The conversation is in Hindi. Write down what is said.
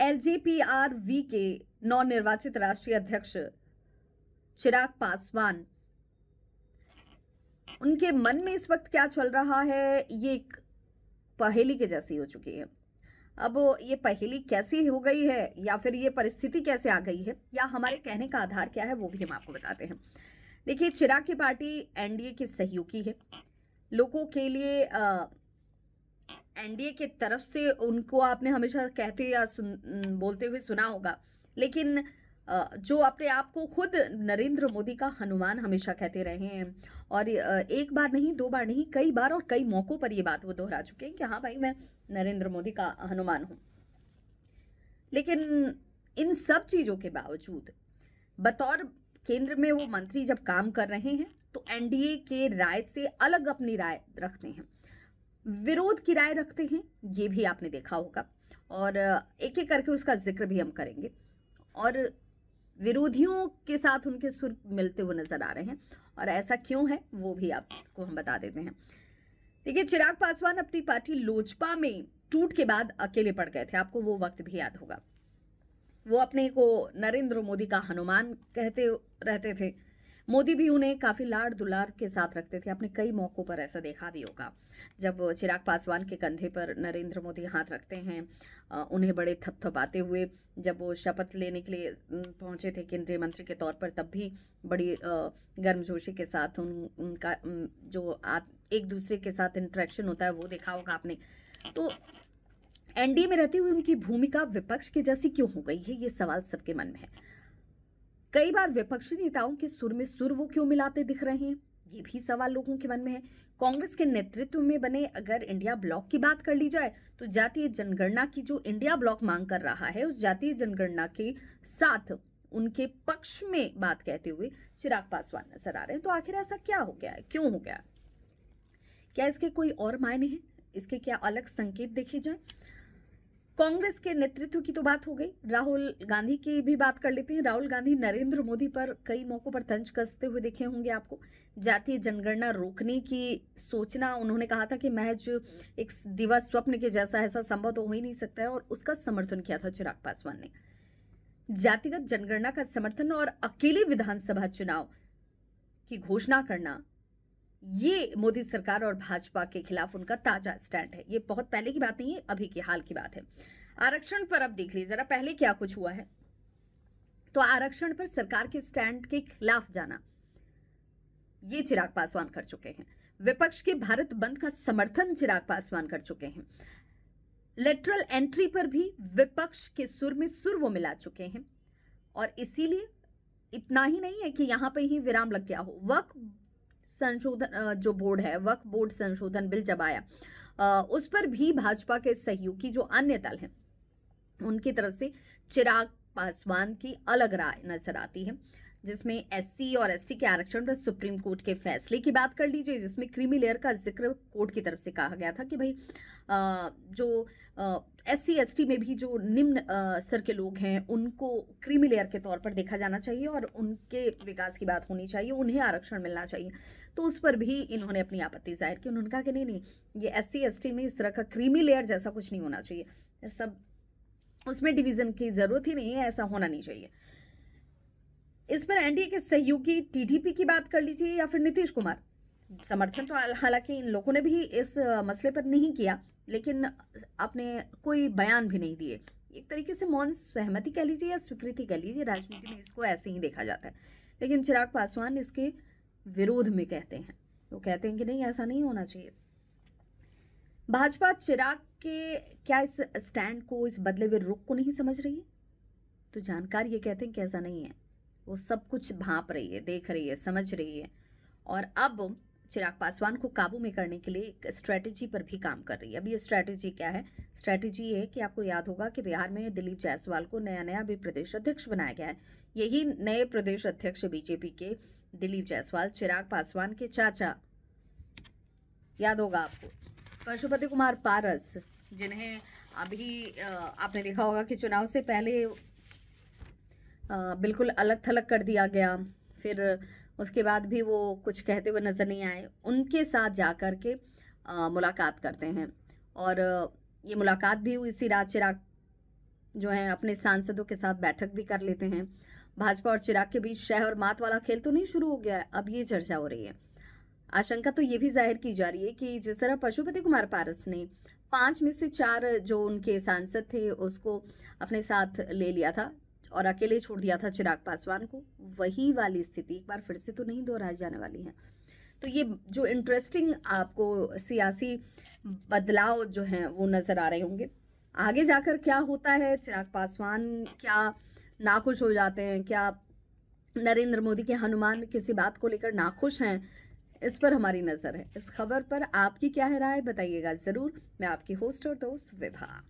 एलजेपीआरवी के नवनिर्वाचित राष्ट्रीय अध्यक्ष चिराग पासवान, उनके मन में इस वक्त क्या चल रहा है, ये एक पहेली के जैसी हो चुकी है। अब ये पहेली कैसी हो गई है या फिर ये परिस्थिति कैसे आ गई है या हमारे कहने का आधार क्या है, वो भी हम आपको बताते हैं। देखिए, चिराग की पार्टी एनडीए की सहयोगी है। लोगों के लिए एनडीए के तरफ से उनको आपने हमेशा कहते या बोलते हुए सुना होगा, लेकिन जो अपने आप को खुद नरेंद्र मोदी का हनुमान हमेशा कहते रहे हैं और एक बार नहीं, दो बार नहीं, कई बार और कई मौकों पर ये बात वो दोहरा चुके हैं कि हाँ भाई, मैं नरेंद्र मोदी का हनुमान हूं। लेकिन इन सब चीजों के बावजूद बतौर केंद्र में वो मंत्री जब काम कर रहे हैं तो एनडीए के राय से अलग अपनी राय रखते हैं, विरोध की राय रखते हैं, ये भी आपने देखा होगा। और एक एक करके उसका जिक्र भी हम करेंगे और विरोधियों के साथ उनके सुर मिलते हुए नजर आ रहे हैं और ऐसा क्यों है वो भी आपको हम बता देते हैं। देखिए, चिराग पासवान अपनी पार्टी लोजपा में टूट के बाद अकेले पड़ गए थे, आपको वो वक्त भी याद होगा। वो अपने को नरेंद्र मोदी का हनुमान कहते रहते थे। मोदी भी उन्हें काफी लाड़ दुलार के साथ रखते थे। आपने कई मौकों पर ऐसा देखा भी होगा, जब चिराग पासवान के कंधे पर नरेंद्र मोदी हाथ रखते हैं, उन्हें बड़े थपथपाते हुए जब वो शपथ लेने के लिए पहुंचे थे केंद्रीय मंत्री के तौर पर, तब भी बड़ी गर्मजोशी के साथ उनका जो एक दूसरे के साथ इंटरेक्शन होता है वो देखा होगा आपने। तो एनडीए में रहते हुए उनकी भूमिका विपक्ष की जैसी क्यों हो गई है, ये सवाल सबके मन में है। कई बार विपक्षी नेताओं के सुर में सुर वो क्यों मिलाते दिख रहे हैं, ये भी सवाल लोगों के मन में है। कांग्रेस के नेतृत्व में बने अगर इंडिया ब्लॉक की बात कर ली जाए तो जातीय जनगणना की जो इंडिया ब्लॉक मांग कर रहा है, उस जातीय जनगणना के साथ उनके पक्ष में बात कहते हुए चिराग पासवान नजर आ रहे हैं। तो आखिर ऐसा क्या हो गया है, क्यों हो गया? क्या इसके कोई और मायने हैं? इसके क्या अलग संकेत देखे जाए? कांग्रेस के नेतृत्व की तो बात हो गई, राहुल गांधी की भी बात कर लेते हैं। राहुल गांधी नरेंद्र मोदी पर कई मौकों पर तंज कसते हुए दिखे होंगे आपको। जातीय जनगणना रोकने की सोचना, उन्होंने कहा था कि महज एक दिवस स्वप्न के जैसा, ऐसा संभव तो हो ही नहीं सकता है, और उसका समर्थन किया था चिराग पासवान ने। जातिगत जनगणना का समर्थन और अकेले विधानसभा चुनाव की घोषणा करना, ये मोदी सरकार और भाजपा के खिलाफ उनका ताजा स्टैंड है। ये बहुत पहले की बात नहीं है, अभी की हाल की बात है। आरक्षण पर अब देख लीजिए जरा पहले क्या कुछ हुआ है। तो आरक्षण पर सरकार के स्टैंड के खिलाफ जाना, ये चिराग पासवान कर चुके हैं। विपक्ष के भारत बंद का समर्थन चिराग पासवान कर चुके हैं। लेटरल एंट्री पर भी विपक्ष के सुर में सुर वो मिला चुके हैं। और इसीलिए इतना ही नहीं है कि यहां पर ही विराम लग गया हो। वक्फ संशोधन जो बोर्ड है, वक्फ बोर्ड संशोधन बिल जब आया, उस पर भी भाजपा के सहयोगी जो अन्य दल हैं, उनकी तरफ से चिराग पासवान की अलग राय नजर आती है, जिसमें एससी और एसटी के आरक्षण पर सुप्रीम कोर्ट के फैसले की बात कर लीजिए, जिसमें क्रीमी लेयर का जिक्र कोर्ट की तरफ से कहा गया था कि भाई जो एससी एसटी में भी जो निम्न स्तर के लोग हैं उनको क्रीमी लेयर के तौर पर देखा जाना चाहिए और उनके विकास की बात होनी चाहिए, उन्हें आरक्षण मिलना चाहिए। तो उस पर भी इन्होंने अपनी आपत्ति जाहिर की। उन्होंने कहा कि नहीं, ये एससी एसटी में इस तरह का क्रीमी लेयर जैसा कुछ नहीं होना चाहिए, सब उसमें डिवीजन की जरूरत ही नहीं है, ऐसा होना नहीं चाहिए। इस पर एनडीए के सहयोगी टीडीपी की बात कर लीजिए या फिर नीतीश कुमार, समर्थन तो हालांकि इन लोगों ने भी इस मसले पर नहीं किया, लेकिन आपने कोई बयान भी नहीं दिए। एक तरीके से मौन सहमति कह लीजिए या स्वीकृति कह लीजिए, राजनीति में इसको ऐसे ही देखा जाता है। लेकिन चिराग पासवान इसके विरोध में कहते हैं, वो कहते हैं कि नहीं, ऐसा नहीं होना चाहिए। भाजपा चिराग के क्या इस स्टैंड को, इस बदले हुए रुख को नहीं समझ रही है? तो जानकार ये कहते हैं कि ऐसा नहीं है, वो सब कुछ भांप रही है, देख रही है, समझ रही है और अब चिराग पासवान को काबू में करने के लिए एक स्ट्रेटेजी पर भी काम कर रही है। अब ये स्ट्रेटेजी क्या है? स्ट्रेटेजी ये है कि आपको याद होगा कि बिहार में दिलीप जायसवाल को नया भी प्रदेश अध्यक्ष बनाया गया है। यही नए प्रदेश अध्यक्ष बीजेपी के दिलीप जायसवाल चिराग पासवान के चाचा, याद होगा आपको, पशुपति कुमार पारस, जिन्हें अभी आपने देखा होगा कि चुनाव से पहले बिल्कुल अलग थलग कर दिया गया, फिर उसके बाद भी वो कुछ कहते हुए नजर नहीं आए। उनके साथ जाकर के मुलाकात करते हैं और ये मुलाकात भी इसी रात चिराग जो हैं अपने सांसदों के साथ बैठक भी कर लेते हैं। भाजपा और चिराग के बीच शह और मात वाला खेल तो नहीं शुरू हो गया है? अब ये चर्चा हो रही है। आशंका तो ये भी जाहिर की जा रही है कि जिस तरह पशुपति कुमार पारस ने 5 में से 4 जो उनके सांसद थे उसको अपने साथ ले लिया था और अकेले छोड़ दिया था चिराग पासवान को, वही वाली स्थिति एक बार फिर से तो नहीं दोहराई जाने वाली है। तो ये जो इंटरेस्टिंग आपको सियासी बदलाव जो हैं वो नज़र आ रहे होंगे। आगे जाकर क्या होता है, चिराग पासवान क्या नाखुश हो जाते हैं, क्या नरेंद्र मोदी के हनुमान किसी बात को लेकर नाखुश हैं, इस पर हमारी नज़र है। इस खबर पर आपकी क्या है राय, बताइएगा ज़रूर। मैं आपकी होस्ट और दोस्त विभा।